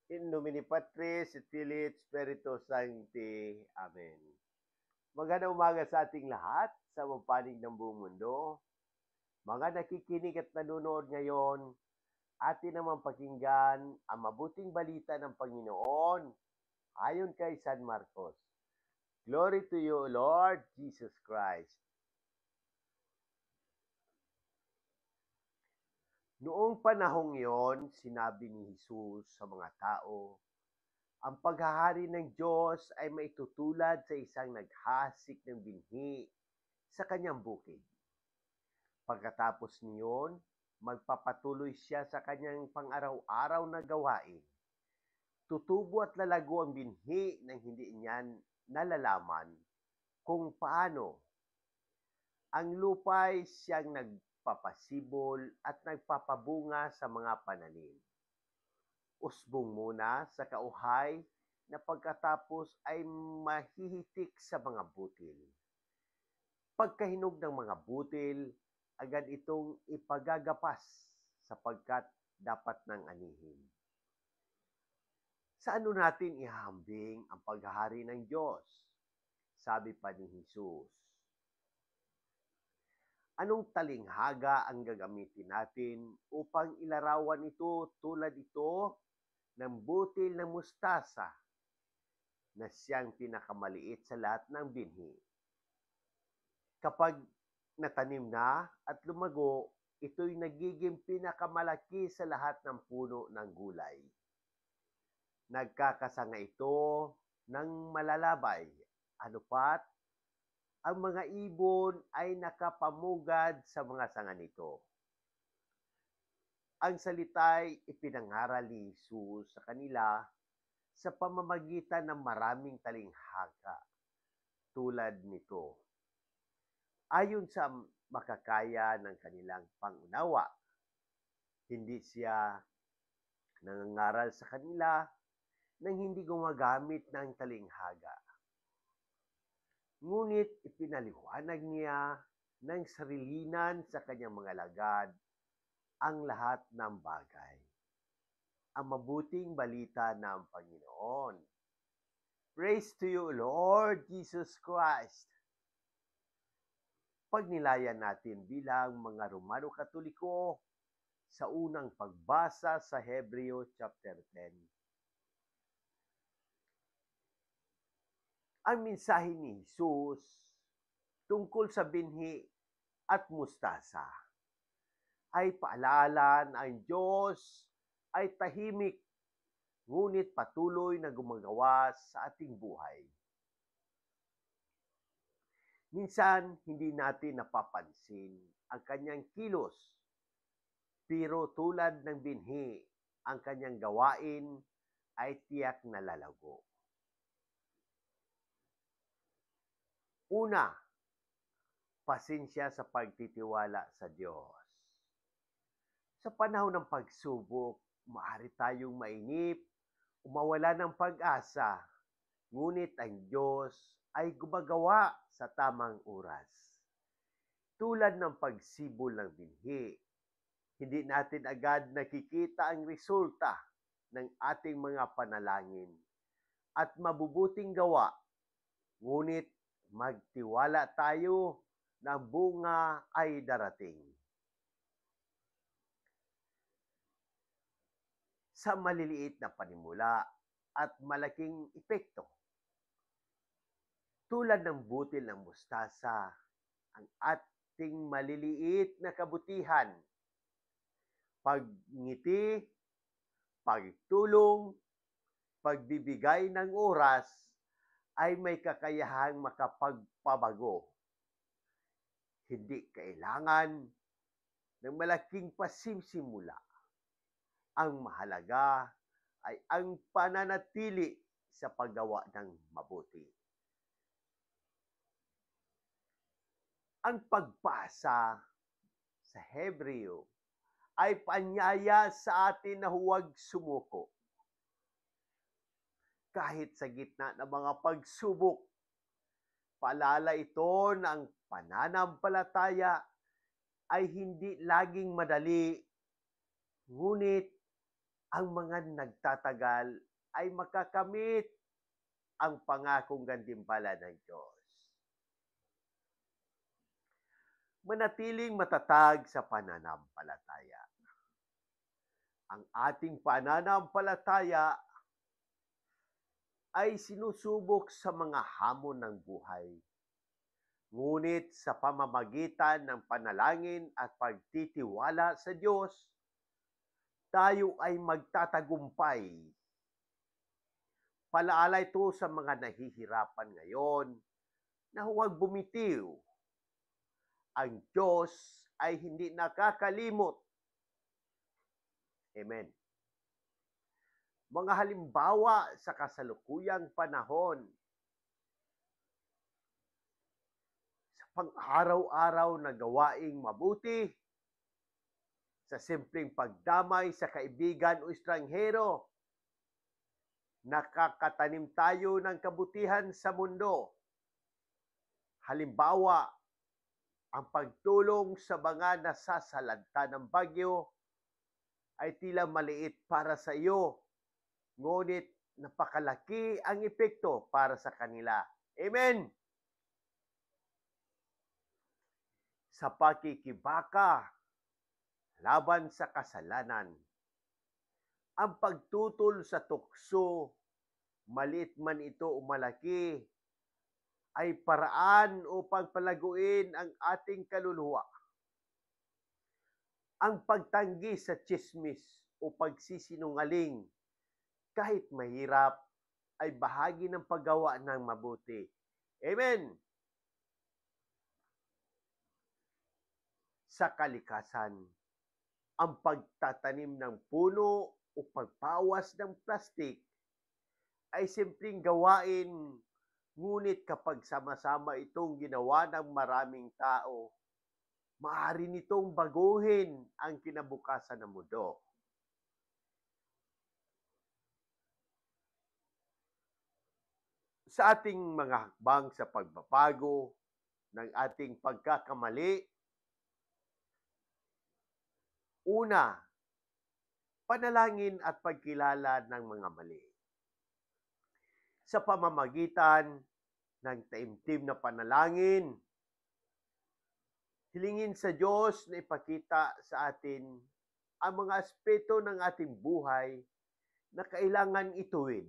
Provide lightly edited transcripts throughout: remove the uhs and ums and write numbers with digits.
In nomine Patris et Filii et Spiritus Sancti. Amen. Magandang umaga sa ating lahat sa mapanig ng buong mundo. Mga nakikinig at nanonood ngayon, atin naman pakinggan ang mabuting balita ng Panginoon ayon kay San Marcos. Glory to you, Lord Jesus Christ. Noong panahong iyon, sinabi ni Jesus sa mga tao, ang paghahari ng Diyos ay maitutulad sa isang naghasik ng binhi sa kanyang bukid. Pagkatapos niyon, magpapatuloy siya sa kanyang pang-araw-araw na gawain. Tutubo at lalago ang binhi nang hindi niyan nalalaman kung paano. Ang lupa'y siyang nagpapasibol at nagpapabunga sa mga pananim. Usbong muna sa kauhay na pagkatapos ay mahihitik sa mga butil. Pagkahinog ng mga butil, agad itong ipagagapas sapagkat dapat ng anihin. Sa ano natin ihahambing ang paghahari ng Diyos? Sabi pa ni Jesus. Anong talinghaga ang gagamitin natin upang ilarawan ito tulad ito ng butil ng mustasa na siyang pinakamaliit sa lahat ng binhi? Kapag natanim na at lumago, ito'y nagiging pinakamalaki sa lahat ng puno ng gulay. Nagkakasanga ito ng malalabay. Ano pat? Ang mga ibon ay nakapamugad sa mga sanga nito. Ang salita'y ipinangaral ni Jesus sa kanila sa pamamagitan ng maraming talinghaga tulad nito. Ayon sa makakaya ng kanilang pangunawa, hindi siya nangangaral sa kanila nang hindi gumagamit ng talinghaga. Ngunit ipinaliwanag niya ng sarilinan sa kanyang mga lagad ang lahat ng bagay. Ang mabuting balita ng Panginoon. Praise to you, Lord Jesus Christ. Pagnilayan natin bilang mga Romano Katoliko sa unang pagbasa sa Hebreo chapter 10. Ang mensahe ni Jesus tungkol sa binhi at mustasa ay paalala na ang Diyos ay tahimik ngunit patuloy na gumagawa sa ating buhay. Minsan, hindi natin napapansin ang kanyang kilos, pero tulad ng binhi, ang kanyang gawain ay tiyak na lalago. Una, pasensya sa pagtitiwala sa Diyos. Sa panahon ng pagsubok, maaari tayong mainip, mawala ng pag-asa, ngunit ang Diyos ay gumagawa sa tamang oras. Tulad ng pagsibol ng binhi, hindi natin agad nakikita ang resulta ng ating mga panalangin at mabubuting gawa, ngunit magtiwala tayo na bunga ay darating. Sa maliliit na panimula at malaking epekto. Tulad ng butil ng mustasa, ang ating maliliit na kabutihan, pagngiti, pagtulong, pagbibigay ng oras, ay may kakayahang makapagpabago. Hindi kailangan ng malaking pasimsimula. Ang mahalaga ay ang pananatili sa paggawa ng mabuti. Ang pagbasa sa Hebreo ay paanyaya sa atin na huwag sumuko. Kahit sa gitna ng mga pagsubok, paalala ito na ang pananampalataya ay hindi laging madali, ngunit ang mga nagtatagal ay makakamit ang pangakong gantimpala ng Diyos. Manatiling matatag sa pananampalataya. Ang ating pananampalataya ay sinusubok sa mga hamon ng buhay. Ngunit sa pamamagitan ng panalangin at pagtitiwala sa Diyos, tayo ay magtatagumpay. Palaala ito sa mga nahihirapan ngayon na huwag bumitiw. Ang Diyos ay hindi nakakalimot. Amen. Mga halimbawa sa kasalukuyang panahon, sa pang-araw-araw na gawaing mabuti, sa simpleng pagdamay sa kaibigan o estranghero, nakakatanim tayo ng kabutihan sa mundo. Halimbawa, ang pagtulong sa mga nasasalanta ng bagyo ay tila maliit para sa iyo, ngunit napakalaki ang epekto para sa kanila. Amen! Sa pakikibaka laban sa kasalanan, ang pagtutol sa tukso, maliit man ito o malaki, ay paraan upang palaguin ang ating kaluluwa. Ang pagtanggi sa tsismis o pagsisinungaling, kahit mahirap, ay bahagi ng paggawa ng mabuti. Amen! Sa kalikasan, ang pagtatanim ng puno o pagbawas ng plastik ay simpleng gawain, ngunit kapag sama-sama itong ginawa ng maraming tao, maaari nitong baguhin ang kinabukasan ng mundo. Sa ating mga hakbang sa pagbabago ng ating pagkakamali, una, panalangin at pagkilala ng mga mali. Sa pamamagitan ng taimtim na panalangin, hilingin sa Diyos na ipakita sa atin ang mga aspeto ng ating buhay na kailangan ituwid.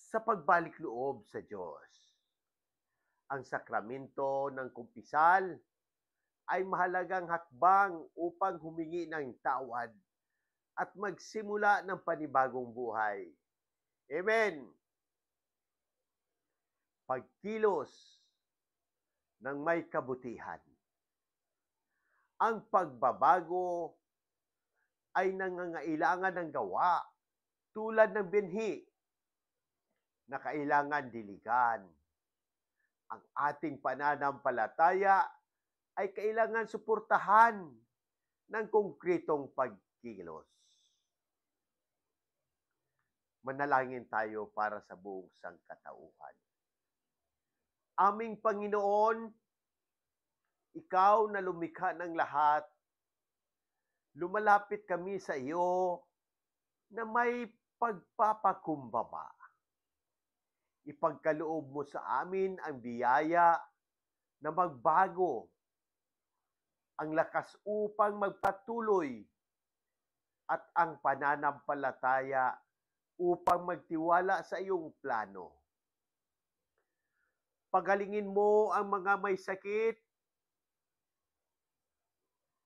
Sa pagbalik loob sa Diyos, ang sakramento ng kumpisal ay mahalagang hakbang upang humingi ng tawad at magsimula ng panibagong buhay. Amen! Pagkilos ng may kabutihan. Ang pagbabago ay nangangailangan ng gawa tulad ng binhi na kailangan diligan. Ang ating pananampalataya ay kailangan suportahan ng konkretong pagkilos. Manalangin tayo para sa buong sangkatauhan. Aming Panginoon, Ikaw na lumikha ng lahat, lumalapit kami sa iyo na may pagpapakumbaba. Ipagkaloob mo sa amin ang biyaya na magbago, ang lakas upang magpatuloy, at ang pananampalataya upang magtiwala sa iyong plano. Pagalingin mo ang mga may sakit,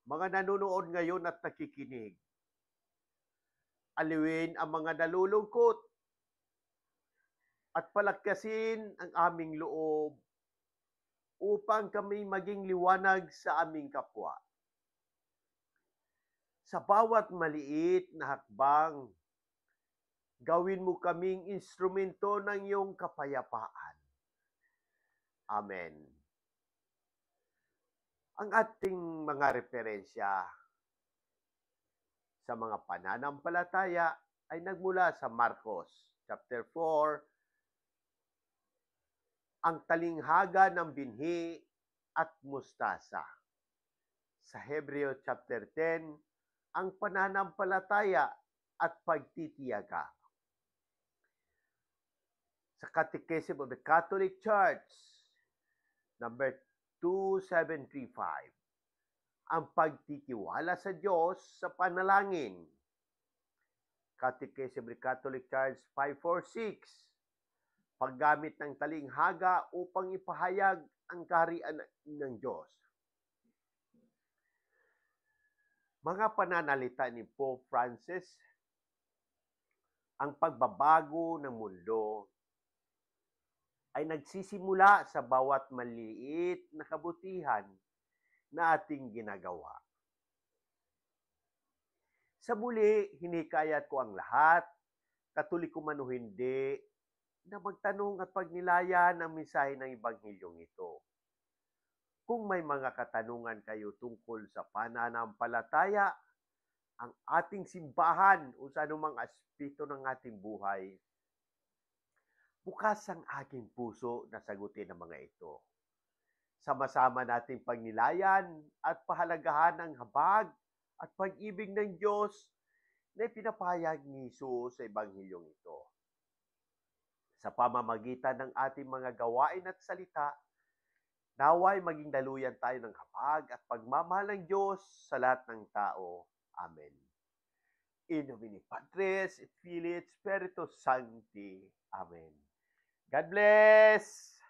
mga nanonood ngayon at nakikinig. Aliwin ang mga nalulungkot at palakasin ang aming loob upang kami maging liwanag sa aming kapwa. Sa bawat maliit na hakbang, gawin mo kaming instrumento ng iyong kapayapaan. Amen. Ang ating mga referensya sa mga pananampalataya ay nagmula sa Marcos chapter 4, ang talinghaga ng binhi at mustasa. Sa Hebreo chapter 10, ang pananampalataya at pagtitiyaga. Sa Catechism of the Catholic Church, number 2735, ang pagtitiwala sa Diyos sa panalangin. Catechism of the Catholic Church 546, paggamit ng talinghaga upang ipahayag ang kaharian ng Diyos. Mga pananalita ni Pope Francis, ang pagbabago ng mundo ay nagsisimula sa bawat maliit na kabutihan na ating ginagawa. Sa muli, hinikayat ko ang lahat, Katoliko man o hindi, na magtanong at pagnilayan ang mensahe ng Ebanghilyong ito. Kung may mga katanungan kayo tungkol sa pananampalataya, ang ating simbahan o sa anumang aspeto ng ating buhay, bukas ang aking puso na sagutin ang mga ito. Sama-sama nating pagnilayan at pahalagahan ang habag at pag-ibig ng Diyos na ipinapahayag ni Jesus sa Ebanghilyong ito. Sa pamamagitan ng ating mga gawain at salita, naway maging daluyan tayo ng habag at pagmamahal ng Diyos sa lahat ng tao. Amen. In nomine Patris et Filii et Spiritus Sancti. Amen. God bless!